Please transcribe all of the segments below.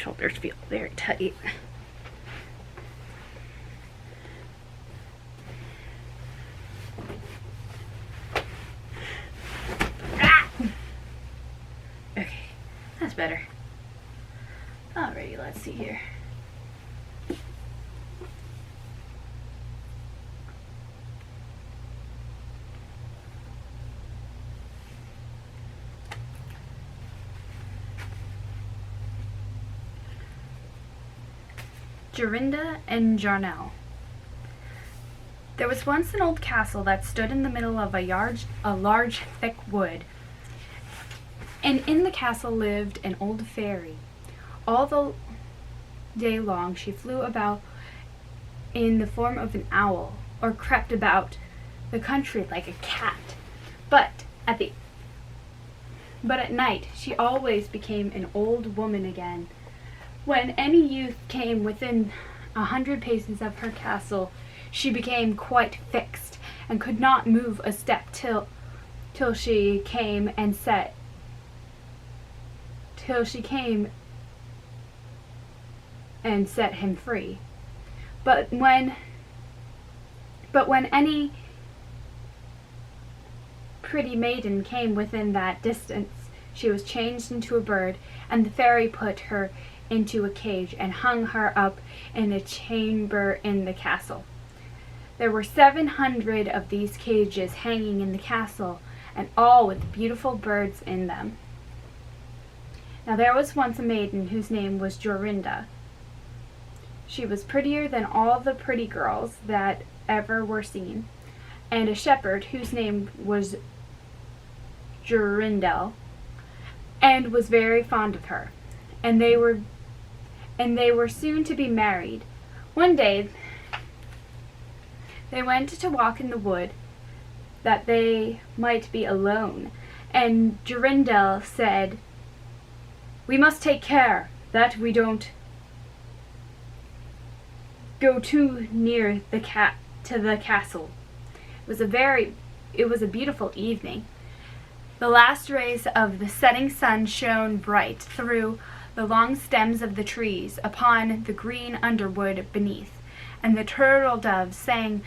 shoulders feel very tight. Okay, that's better. Alrighty, let's see here. Jorinda and Jarnell. There was once an old castle that stood in the middle of a large thick wood, and in the castle lived an old fairy. All the day long she flew about in the form of an owl, or crept about the country like a cat. But at night she always became an old woman again. When any youth came within 100 paces of her castle, she became quite fixed, and could not move a step till she came and set him free. But when any pretty maiden came within that distance, she was changed into a bird, and the fairy put her into a cage and hung her up in a chamber in the castle. There were 700 of these cages hanging in the castle, and all with beautiful birds in them. Now there was once a maiden whose name was Jorinda. She was prettier than all the pretty girls that ever were seen, and a shepherd whose name was Jorindel, and was very fond of her, and they were soon to be married. One day they went to walk in the wood, that they might be alone, and Jorindel said, "We must take care that we don't go too near the castle." It was a beautiful evening. The last rays of the setting sun shone bright through the long stems of the trees upon the green underwood beneath, and the turtle doves sang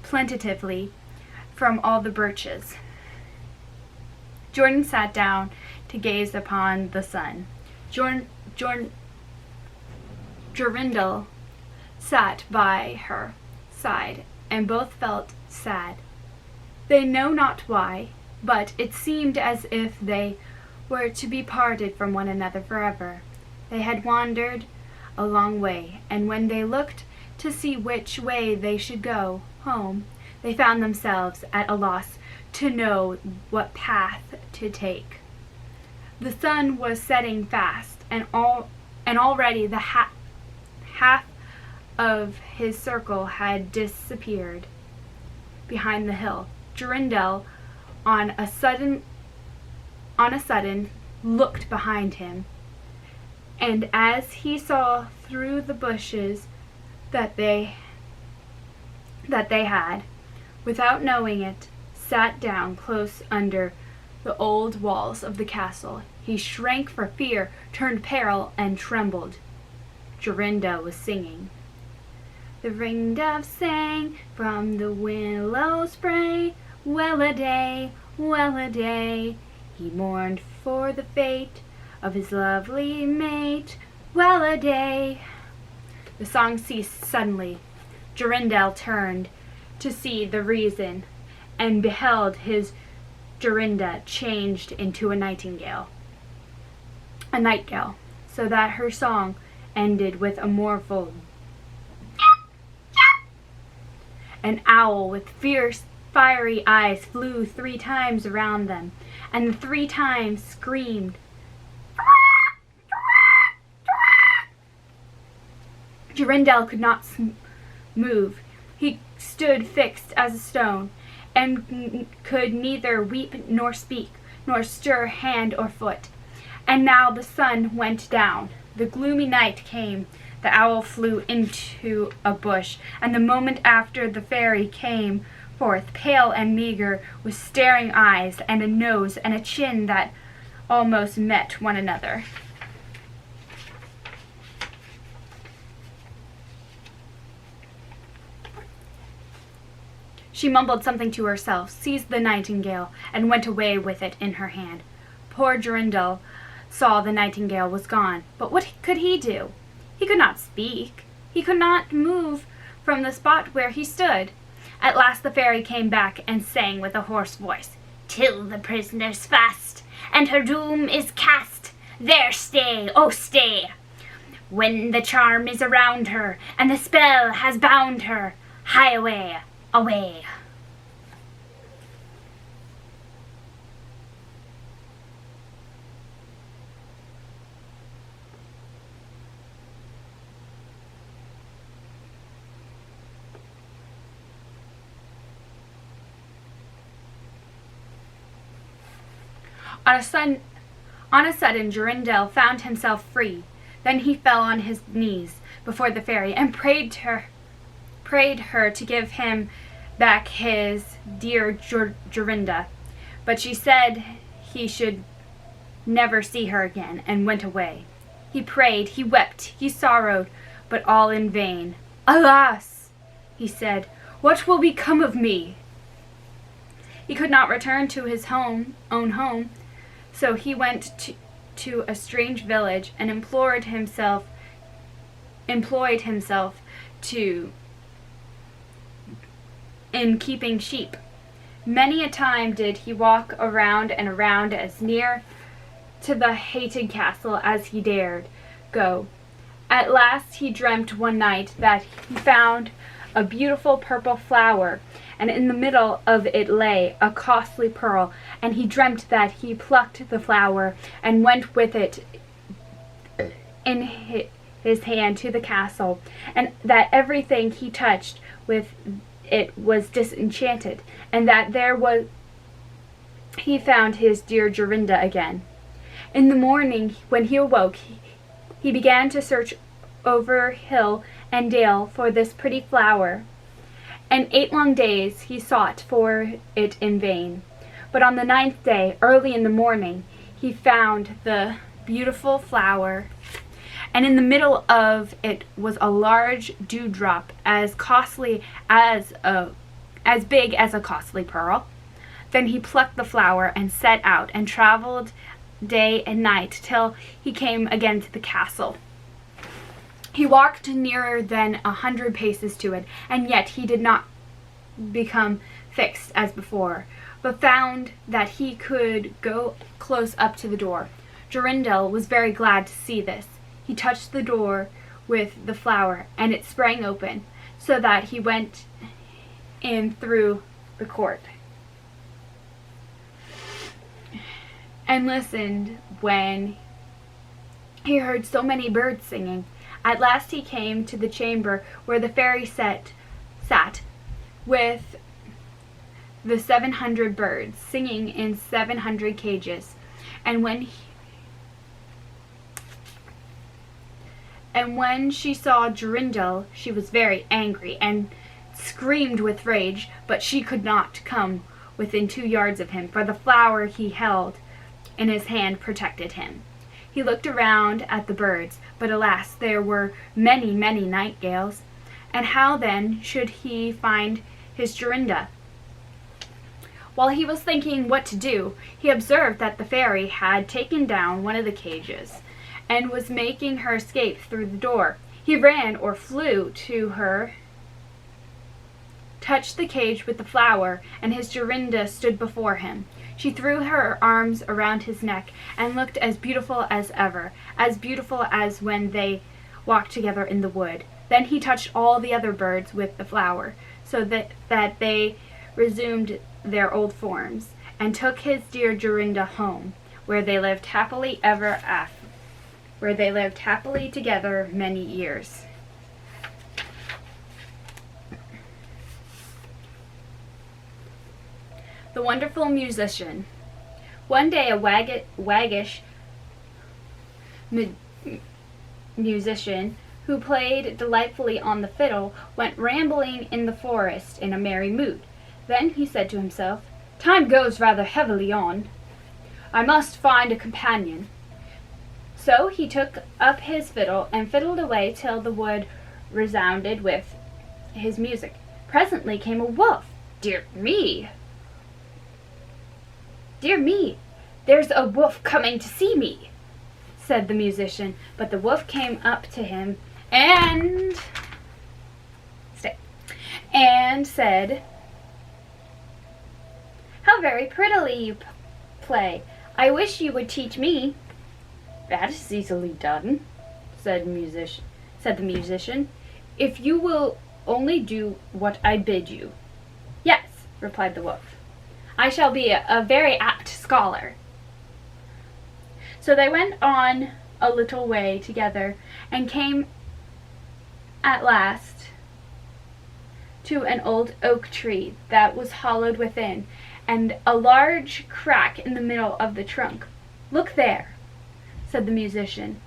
plaintively from all the birches. Jordan sat down to gaze upon the sun. Jorindel sat by her side, and both felt sad. They know not why, but it seemed as if they were to be parted from one another forever. They had wandered a long way, and when they looked to see which way they should go home, they found themselves at a loss to know what path to take. The sun was setting fast, and already the half of his circle had disappeared behind the hill. Jorindel on a sudden looked behind him, and as he saw through the bushes that they had, without knowing it, sat down close under the old walls of the castle. He shrank for fear, turned pale, and trembled. Jorinda was singing. The ringdove sang from the willow spray, well-a-day, well-a-day. He mourned for the fate of his lovely mate, well-a-day. The song ceased suddenly. Jorindel turned to see the reason, and beheld his Jorinda changed into a nightingale, so that her song ended with a mournful. An owl with fierce, fiery eyes flew 3 times around them, and 3 times screamed. Jorindel could not move. He stood fixed as a stone, and could neither weep nor speak, nor stir hand or foot. And now the sun went down. The gloomy night came. The owl flew into a bush, and the moment after the fairy came forth, pale and meager, with staring eyes, and a nose and a chin that almost met one another. She mumbled something to herself, seized the nightingale, and went away with it in her hand. Poor Jorindel saw the nightingale was gone, but what could he do? He could not speak. He could not move from the spot where he stood. At last the fairy came back and sang with a hoarse voice, "Till the prisoner's fast, and her doom is cast, there stay, oh stay! When the charm is around her, and the spell has bound her, hie away, away." On a sudden, Jorindel found himself free. Then he fell on his knees before the fairy and prayed her to give him back his dear Jorinda. But she said he should never see her again, and went away. He prayed, he wept, he sorrowed, but all in vain. "Alas," he said, "what will become of me?" He could not return to his own home, so he went to a strange village and employed himself in keeping sheep. Many a time did he walk around and around as near to the hated castle as he dared go. At last he dreamt one night that he found a beautiful purple flower, and in the middle of it lay a costly pearl, and he dreamt that he plucked the flower and went with it in his hand to the castle, and that everything he touched with it was disenchanted, and that he found his dear Jorinda again. In the morning, when he awoke, he began to search over hill and dale for this pretty flower, and 8 long days he sought for it in vain. But on the 9th day, early in the morning, he found the beautiful flower, and in the middle of it was a large dewdrop as big as a costly pearl. Then he plucked the flower and set out and traveled day and night till he came again to the castle. He walked nearer than 100 paces to it, and yet he did not become fixed as before, but found that he could go close up to the door. Jorindel was very glad to see this. He touched the door with the flower, and it sprang open, so that he went in through the court, and listened when he heard so many birds singing. At last he came to the chamber where the fairy sat with the 700 birds, singing in 700 cages. And when she saw Jorindel, she was very angry and screamed with rage, but she could not come within 2 yards of him, for the flower he held in his hand protected him. He looked around at the birds, but alas, there were many, many nightingales, and how then should he find his Jorinda? While he was thinking what to do, he observed that the fairy had taken down one of the cages, and was making her escape through the door. He ran or flew to her, touched the cage with the flower, and his Jorinda stood before him. She threw her arms around his neck and looked as beautiful as ever, as beautiful as when they walked together in the wood. Then he touched all the other birds with the flower, so that they resumed their old forms, and took his dear Jorinda home, where they lived happily ever after, where they lived happily together many years. The Wonderful Musician. One day a waggish musician who played delightfully on the fiddle went rambling in the forest in a merry mood. Then he said to himself, "Time goes rather heavily on. I must find a companion." So he took up his fiddle and fiddled away till the wood resounded with his music. Presently came a wolf. Dear me, there's a wolf coming to see me, said the musician. But the wolf came up to him and said, how very prettily you play. I wish you would teach me. That is easily done, said the musician, if you will only do what I bid you. Yes, replied the wolf. I shall be a very apt scholar. So they went on a little way together and came at last to an old oak tree that was hollowed within, and a large crack in the middle of the trunk. Look there, said the musician.